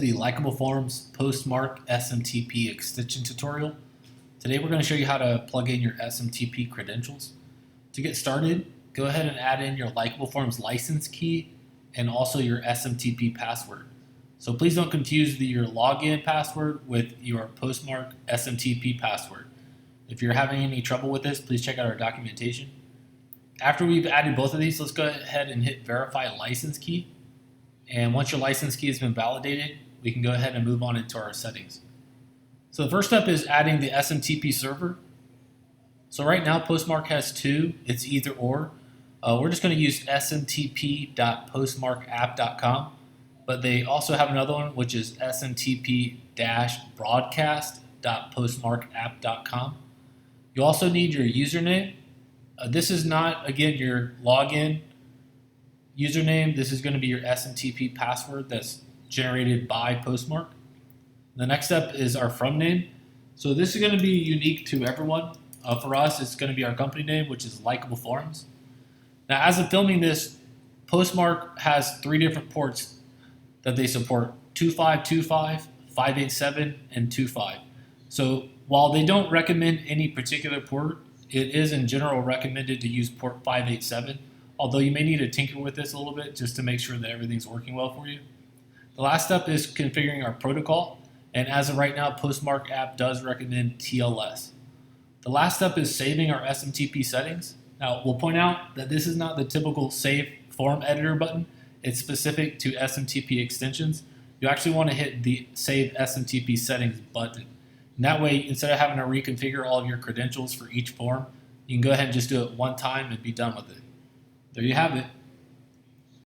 the Likeable Forms Postmark SMTP extension tutorial. Today we're going to show you how to plug in your SMTP credentials. To get started, go ahead and add in your Likeable Forms license key and also your SMTP password. So please don't confuse your login password with your Postmark SMTP password. If you're having any trouble with this, please check out our documentation. After we've added both of these, let's go ahead and hit Verify License Key. And once your license key has been validated, we can go ahead and move on into our settings. So the first step is adding the SMTP server. So right now Postmark has two, it's either or. We're just going to use smtp.postmarkapp.com, but they also have another one which is smtp-broadcast.postmarkapp.com. You also need your username. This is not, again, your login username. This is going to be your SMTP password that's generated by Postmark. The next step is our from name. So this is going to be unique to everyone. For us, it's going to be our company name, which is Likeable Forms. Now, as of filming this, Postmark has three different ports that they support: 2525, 587, and 25. So while they don't recommend any particular port, it is in general recommended to use port 587. Although you may need to tinker with this a little bit just to make sure that everything's working well for you. The last step is configuring our protocol, and as of right now, Postmark app does recommend TLS. The last step is saving our SMTP settings. Now, we'll point out that this is not the typical Save Form Editor button. It's specific to SMTP extensions. You actually want to hit the Save SMTP Settings button. And that way, instead of having to reconfigure all of your credentials for each form, you can go ahead and just do it one time and be done with it. There you have it.